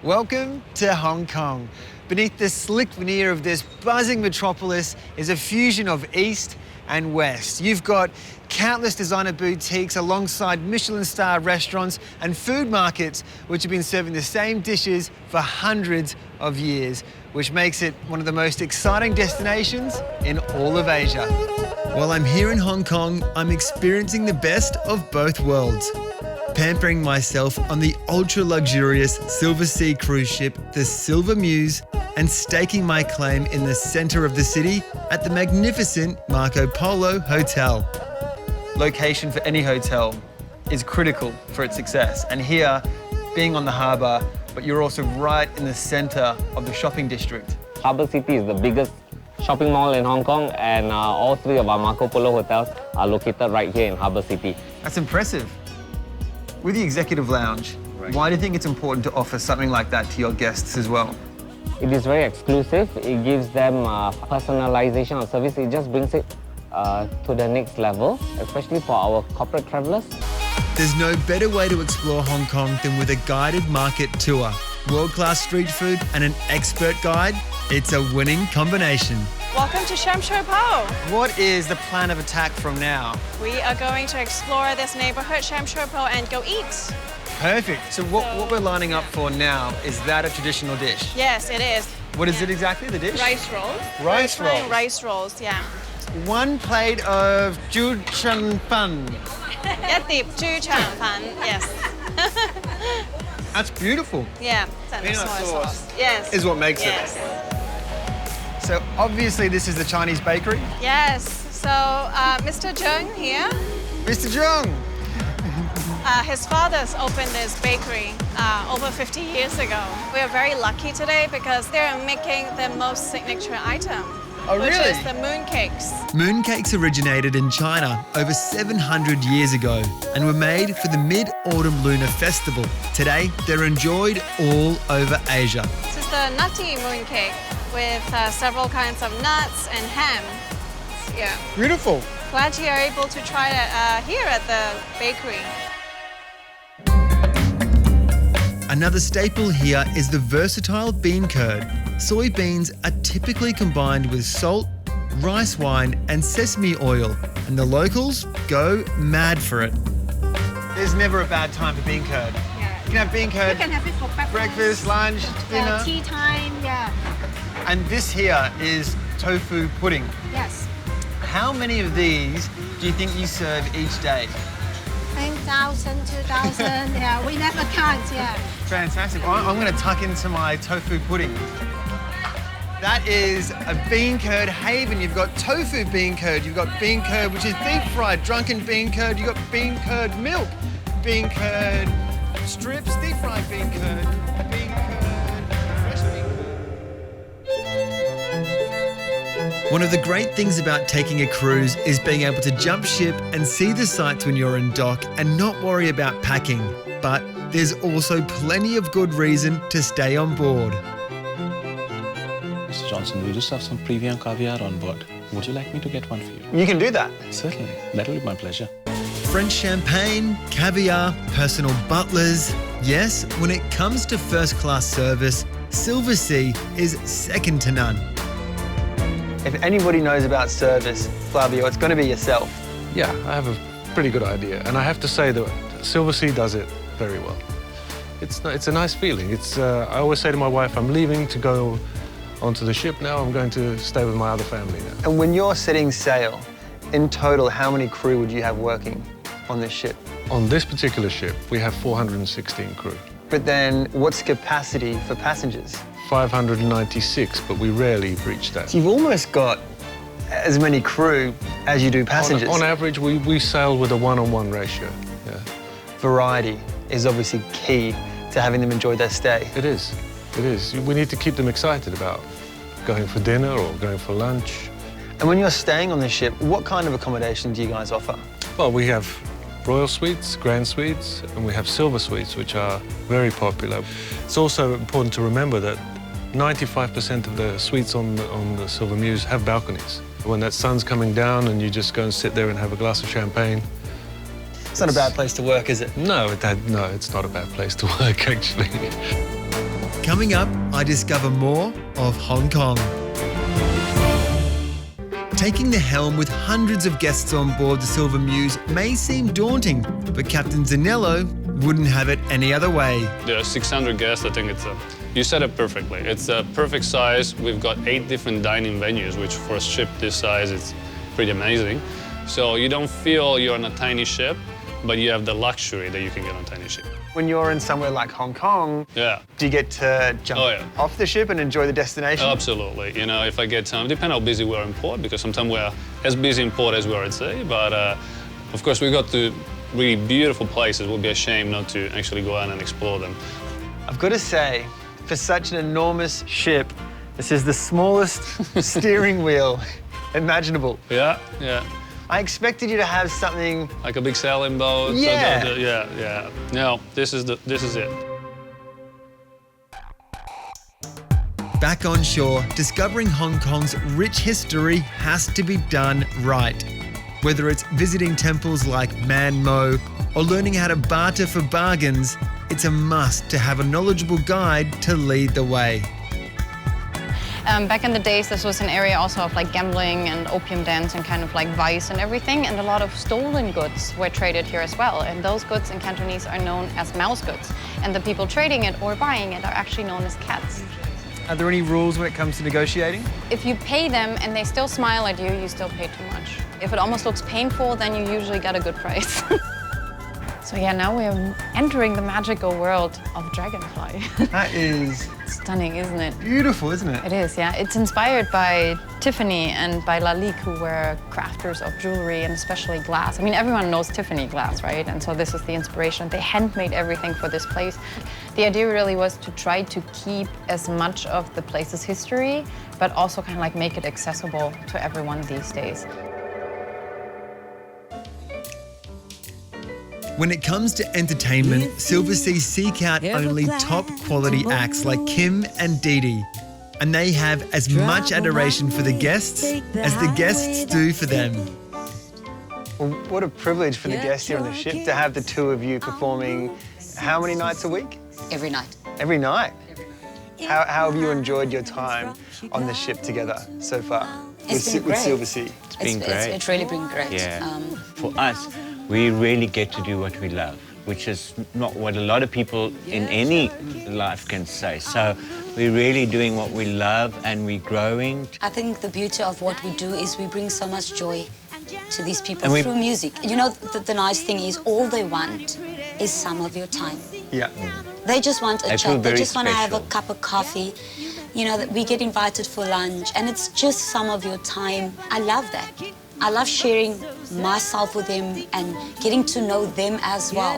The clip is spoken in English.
Welcome to Hong Kong. Beneath the slick veneer of this buzzing metropolis is a fusion of East and West. You've got countless designer boutiques alongside Michelin-star restaurants and food markets which have been serving the same dishes for hundreds of years, which makes it one of the most exciting destinations in all of Asia. While I'm here in Hong Kong, I'm experiencing the best of both worlds. Pampering myself on the ultra-luxurious SilverSea cruise ship, the Silver Muse, and staking my claim in the centre of the city at the magnificent Marco Polo Hotel. Location for any hotel is critical for its success, and here, being on the harbour, but you're also right in the centre of the shopping district. Harbour City is the biggest shopping mall in Hong Kong, and all three of our Marco Polo hotels are located right here in Harbour City. That's impressive. With the executive lounge, why do you think it's important to offer something like that to your guests as well? It is very exclusive. It gives them personalization of service. It just brings it to the next level, especially for our corporate travelers. There's no better way to explore Hong Kong than with a guided market tour. World-class street food and an expert guide, it's a winning combination. Welcome to Sham Shui Po. What is the plan of attack from now? We are going to explore this neighborhood, Sham Shui Po, and go eat. Perfect. So what we're lining up for now, is that a traditional dish? Yes, it is. What is it exactly, the dish? Rice rolls. Rice rolls. Rice rolls, yeah. One plate of Ju Chun Fan. 一碟豬腸粉, yes. That's beautiful. Yeah. Peanut sauce. Yes. Is what makes yes. it. So obviously this is the Chinese bakery. Yes. So Mr. Zheng here, Mr. Zheng. his father's opened this bakery over 50 years ago. We are very lucky today because they're making the most signature item. Oh, really? Which is the mooncakes. Mooncakes originated in China over 700 years ago and were made for the Mid-Autumn Lunar Festival. Today, they're enjoyed all over Asia. This is the nutty mooncake with several kinds of nuts and ham. Yeah. Beautiful. Glad you are able to try it here at the bakery. Another staple here is the versatile bean curd. Soybeans are typically combined with salt, rice wine and sesame oil, and the locals go mad for it. There's never a bad time for bean curd. Yeah. You can have bean curd, You can have it for breakfast, lunch, dinner. tea time, yeah. And this here is tofu pudding. Yes. How many of these do you think you serve each day? 1,000, 2,000, yeah. We never count, yeah. Fantastic. I'm going to tuck into my tofu pudding. That is a bean curd haven. You've got tofu bean curd. You've got bean curd, which is deep fried, drunken bean curd. You've got bean curd milk, bean curd strips, deep fried bean curd, fresh bean curd. One of the great things about taking a cruise is being able to jump ship and see the sights when you're in dock and not worry about packing. But there's also plenty of good reason to stay on board. Mr. Johnson, we just have some premium caviar on board. Would you like me to get one for you? You can do that. Certainly. That will be my pleasure. French champagne, caviar, personal butlers. Yes, when it comes to first-class service, SilverSea is second to none. If anybody knows about service, Flavio, it's going to be yourself. Yeah, I have a pretty good idea. And I have to say that SilverSea does it very well. It's a nice feeling. I always say to my wife, I'm leaving to go onto the ship now. I'm going to stay with my other family now. And when you're setting sail, in total, how many crew would you have working on this ship? On this particular ship, we have 416 crew. But then what's capacity for passengers? 596, but we rarely breach that. So you've almost got as many crew as you do passengers. On average, we sail with a one-on-one ratio. Yeah. Variety is obviously key to having them enjoy their stay. It is. It is. We need to keep them excited about going for dinner or going for lunch. And when you're staying on the ship, what kind of accommodation do you guys offer? Well, we have Royal Suites, Grand Suites, and we have Silver Suites, which are very popular. It's also important to remember that 95% of the suites on the Silver Muse have balconies. When that sun's coming down and you just go and sit there and have a glass of champagne. It's not a bad place to work, is it? No, no, it's not a bad place to work, actually. Coming up, I discover more of Hong Kong. Taking the helm with hundreds of guests on board the Silver Muse may seem daunting, but Captain Zanello wouldn't have it any other way. There are 600 guests. I think you said it perfectly. It's a perfect size. We've got 8 different dining venues, which for a ship this size is pretty amazing. So you don't feel you're on a tiny ship, but you have the luxury that you can get on a tiny ship. When you're in somewhere like Hong Kong, Yeah. do you get to jump off the ship and enjoy the destination? Absolutely. You know, if I get time, depending how busy we are in port, because sometimes we're as busy in port as we are at sea. But of course, we got to really beautiful places. It would be a shame not to actually go out and explore them. I've got to say, for such an enormous ship, this is the smallest steering wheel imaginable. Yeah, yeah. I expected you to have something Like a big sailing boat. Yeah. Yeah. No, this is it. Back on shore, discovering Hong Kong's rich history has to be done right. Whether it's visiting temples like Man Mo or learning how to barter for bargains, it's a must to have a knowledgeable guide to lead the way. Back in the days, this was an area also of like gambling and opium dens and kind of like vice and everything, and a lot of stolen goods were traded here as well. And those goods in Cantonese are known as mouse goods. And the people trading it or buying it are actually known as cats. Are there any rules when it comes to negotiating? If you pay them and they still smile at you, you still pay too much. If it almost looks painful, then you usually get a good price. So yeah, now we're entering the magical world of dragonfly. That is Stunning, isn't it? beautiful, isn't it? It is, yeah. It's inspired by Tiffany and by Lalique, who were crafters of jewelry and especially glass. I mean, everyone knows Tiffany glass, right? And so this is the inspiration. They handmade everything for this place. The idea really was to try to keep as much of the place's history, but also kind of like make it accessible to everyone these days. When it comes to entertainment, SilverSea seek out only top quality acts like Kim and Dee Dee. And they have as much adoration for the guests as the guests do for them. Well, what a privilege for the guests here on the ship to have the two of you performing how many nights a week? Every night. Every night? How have you enjoyed your time on the ship together so far? It's been with great. SilverSea? It's been great. It's really been great. Yeah. For us, we really get to do what we love, which is not what a lot of people in any life can say. So we're really doing what we love and we're growing. I think the beauty of what we do is we bring so much joy to these people through music. You know, the nice thing is all they want is some of your time. Yeah. They just want a They feel chat. They very just want to have a special. cup of coffee. You know, that we get invited for lunch and it's just some of your time. I love that. I love sharing myself with them and getting to know them as well.